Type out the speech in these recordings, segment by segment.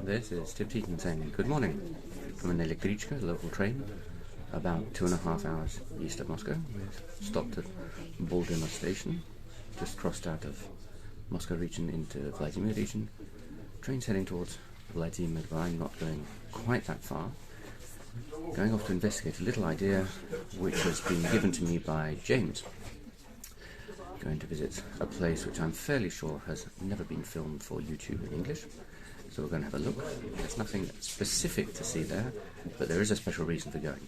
This is Tip Teaton saying good morning from an Elektrichka local train about 2.5 hours east of Moscow. We've stopped at Vladimir station, just crossed out of Moscow region into Vladimir region. Train's heading towards Vladimir, but I'm not going quite that far. Going off to investigate a little idea which has been given to me by James. Going to visit a place which I'm fairly sure has never been filmed for YouTube in English. So we're going to have a look. There's nothing specific to see there, but there is a special reason for going.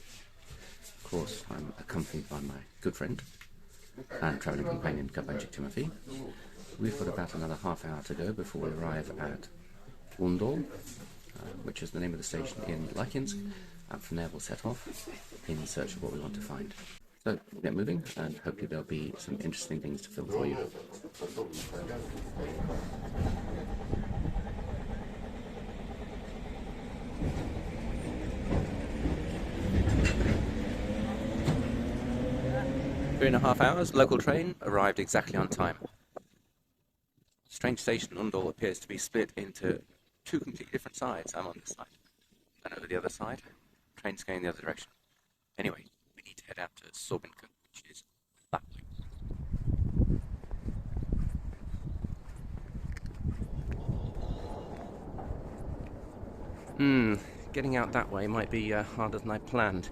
Of course, I'm accompanied by my good friend and travelling companion Kabanchik Timofey. We've got about another half hour to go before we arrive at Undol, which is the name of the station in Lakinsk, and from there we'll set off in search of what we want to find. So get moving, and hopefully there'll be some interesting things to film for you. 3.5 hours, local train, arrived exactly on time. Strange station, Undol, appears to be split into two completely different sides. I'm on this side, and over the other side, train's going the other direction. Anyway, we need to head out to Sorbinka, which is that way. Getting out that way might be harder than I planned.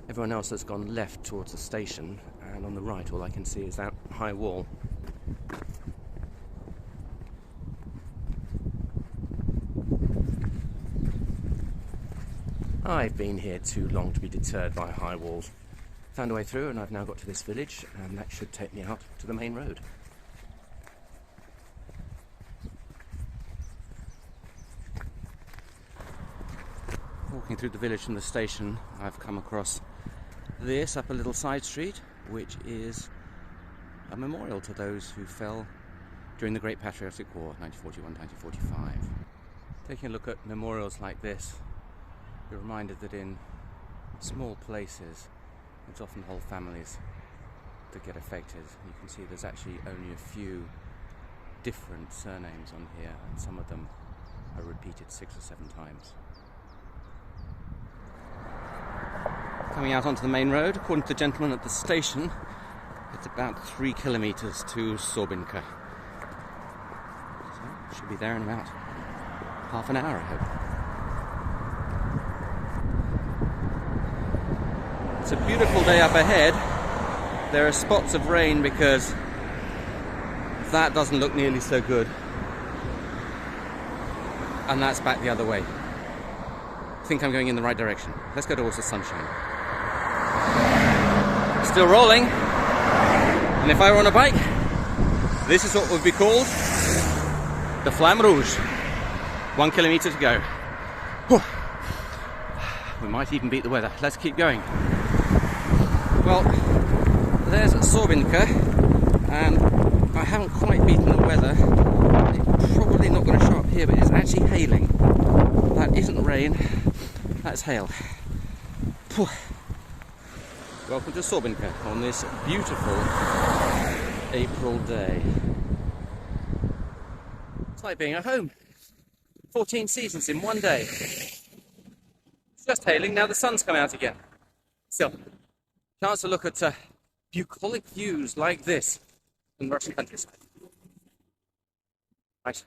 Everyone else has gone left towards the station, and on the right all I can see is that high wall. I've been here too long to be deterred by high walls. Found a way through, and I've now got to this village, and that should take me out to the main road. Walking through the village from the station, I've come across this up a little side street, which is a memorial to those who fell during the Great Patriotic War, 1941-1945. Taking a look at memorials like this, you're reminded that in small places, it's often whole families that get affected. You can see there's actually only a few different surnames on here, and some of them are repeated 6 or 7 times. Coming out onto the main road, according to the gentleman at the station, it's about 3 kilometres to Sorbinka. So, should be there in about half an hour, I hope. It's a beautiful day up ahead. There are spots of rain because that doesn't look nearly so good. And that's back the other way. I think I'm going in the right direction. Let's go towards the sunshine. Still rolling. And if I were on a bike, this is what would be called the Flamme Rouge. 1 kilometre to go. Whew. We might even beat the weather. Let's keep going. Well, there's Sorbinka, and I haven't quite beaten the weather. It's probably not going to show up here, but it's actually hailing. That isn't rain, that's hail. Whew. Welcome to Sorbinka on this beautiful April day. It's like being at home. 14 seasons in one day. It's just hailing, now the sun's come out again. Still, chance to look at bucolic views like this in the Russian countryside. Right,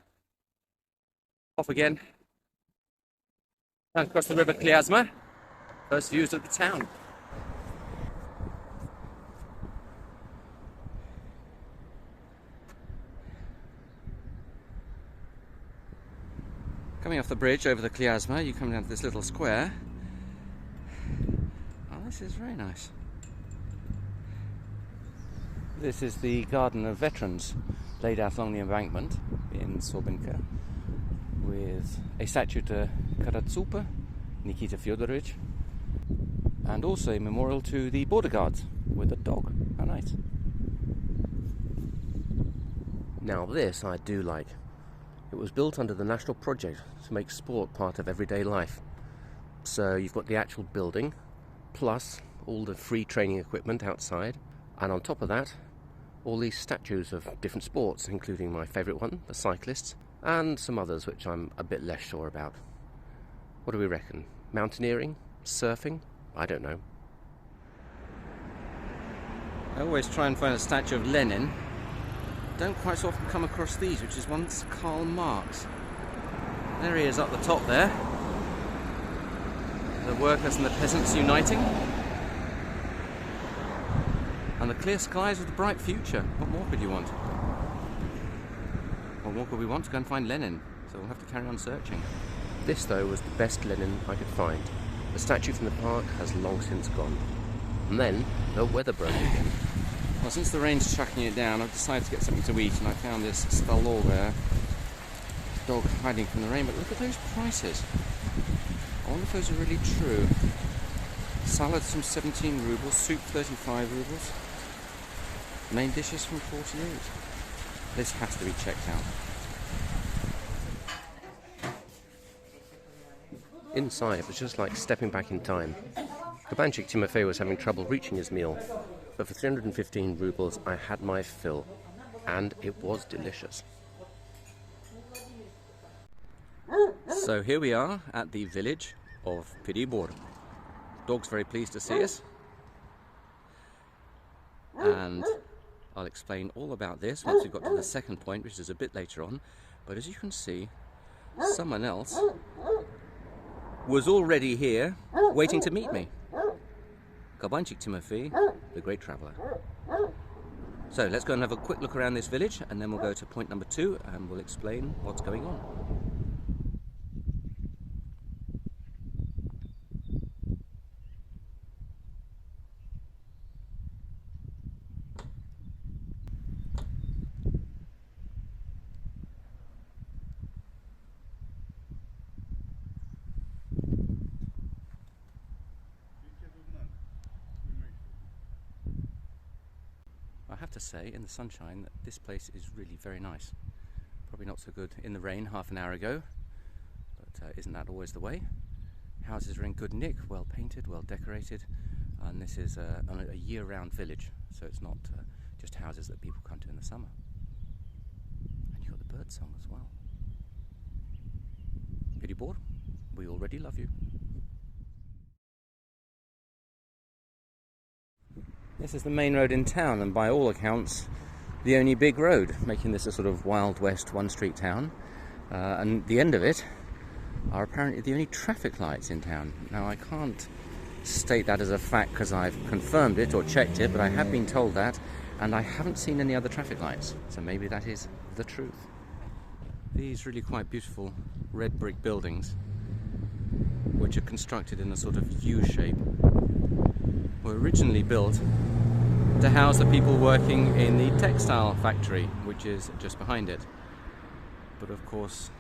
off again. And across the river Kliazma. First views of the town. Coming off the bridge over the Kliazma, you come down to this little square. Oh, this is very nice. This is the Garden of Veterans, laid out along the embankment in Sorbinka, with a statue to Karatsupa, Nikita Fyodorovich, and also a memorial to the border guards with a dog. How nice. Now this I do like. It was built under the national project to make sport part of everyday life. So you've got the actual building, plus all the free training equipment outside, and on top of that, all these statues of different sports, including my favourite one, the cyclists, and some others which I'm a bit less sure about. What do we reckon? Mountaineering? Surfing? I don't know. I always try and find a statue of Lenin. Don't quite so often come across these, which is once Karl Marx. There he is up the top there. The workers and the peasants uniting. And the clear skies with the bright future. What more could you want? What more could we want? To go and find Lenin. So we'll have to carry on searching. This, though, was the best Lenin I could find. The statue from the park has long since gone. And then, the weather broke again. Well, since the rain's chucking it down, I've decided to get something to eat, and I found this Stalover dog hiding from the rain. But look at those prices. I wonder if those are really true. Salads from 17 rubles, soup 35 rubles. Main dishes from 48. This has to be checked out. Inside, it was just like stepping back in time. Kabanchik Timofey was having trouble reaching his meal, but for 315 rubles I had my fill, and it was delicious. So here we are at the village of Piribor. Dog's very pleased to see us, and I'll explain all about this once we've got to the second point, which is a bit later on. But as you can see, someone else was already here waiting to meet me. Kabanchik Timofey, the great traveller. So let's go and have a quick look around this village, and then we'll go to point number 2 and we'll explain what's going on. I have to say, in the sunshine, that this place is really very nice. Probably not so good in the rain half an hour ago, but isn't that always the way? Houses are in good nick, well painted, well decorated, and this is a year-round village, so it's not just houses that people come to in the summer. And you've got the bird song as well. Piribor, we already love you. This is the main road in town, and by all accounts the only big road, making this a sort of Wild West one-street town. And the end of it are apparently the only traffic lights in town. Now, I can't state that as a fact because I've confirmed it or checked it, but I have been told that, and I haven't seen any other traffic lights, so maybe that is the truth. These really quite beautiful red brick buildings, which are constructed in a sort of U shape, were originally built to house the people working in the textile factory, which is just behind it. But of course,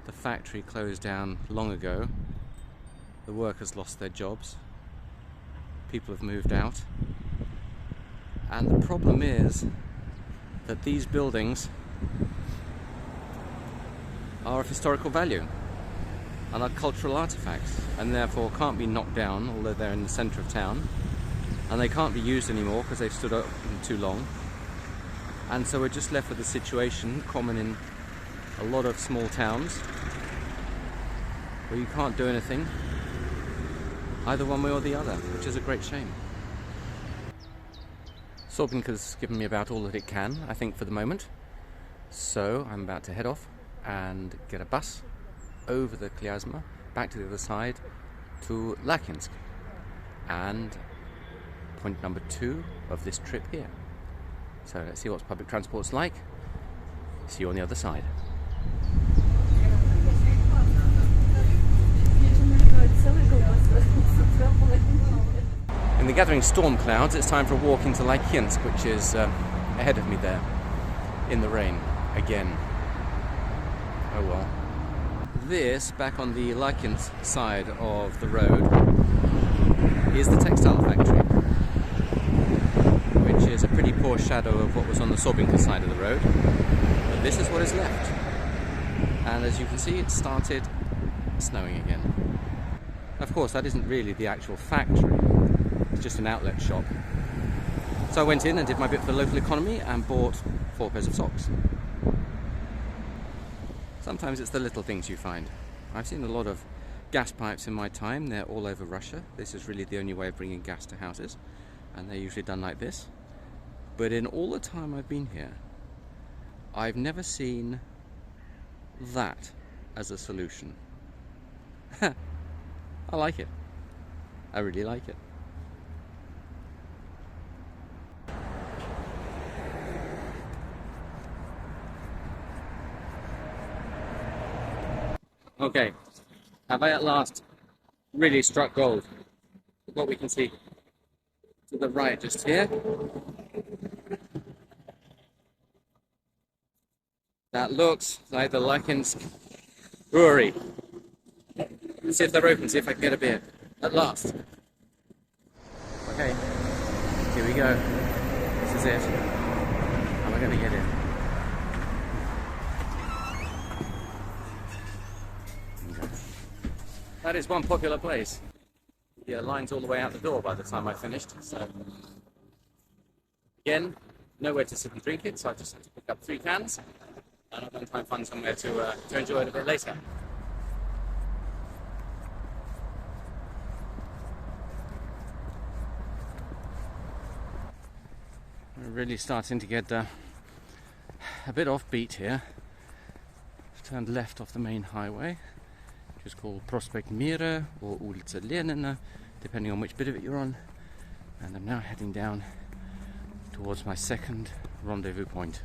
the factory closed down long ago. The workers lost their jobs. People have moved out. And the problem is that these buildings are of historical value and are cultural artifacts, and therefore can't be knocked down, although they're in the centre of town, and they can't be used anymore because they've stood open too long. And so we're just left with a situation common in a lot of small towns where you can't do anything either one way or the other, which is a great shame. Sobinka's given me about all that it can, I think, for the moment, so I'm about to head off and get a bus over the Klyazma, back to the other side to Lakinsk, and point number 2 of this trip here. So let's see what public transport's like. See you on the other side. In the gathering storm clouds, it's time for a walk into Lakinsk, which is ahead of me there, in the rain, again. Oh well. This, back on the Lakinsk side of the road, is the textile factory, which is a pretty poor shadow of what was on the Sobinka side of the road. But this is what is left. And as you can see, it started snowing again. Of course, that isn't really the actual factory, it's just an outlet shop. So I went in and did my bit for the local economy and bought 4 pairs of socks. Sometimes it's the little things you find. I've seen a lot of gas pipes in my time. They're all over Russia. This is really the only way of bringing gas to houses, and they're usually done like this. But in all the time I've been here, I've never seen that as a solution. I like it. I really like it. Okay, have I at last really struck gold? What we can see to the right just here. That looks like the Lakinsk brewery. Let's see if they're open, see if I can get a beer. At last. Okay, here we go. This is it. How am I going to get in? Okay. That is one popular place. The line's all the way out the door by the time I finished. So, again, nowhere to sit and drink it, so I just had to pick up 3 cans. And I'm going to try and find somewhere to enjoy it a bit later. We're really starting to get a bit offbeat here. I've turned left off the main highway, which is called Prospekt Mira or Ulica Lenina, depending on which bit of it you're on. And I'm now heading down towards my second rendezvous point.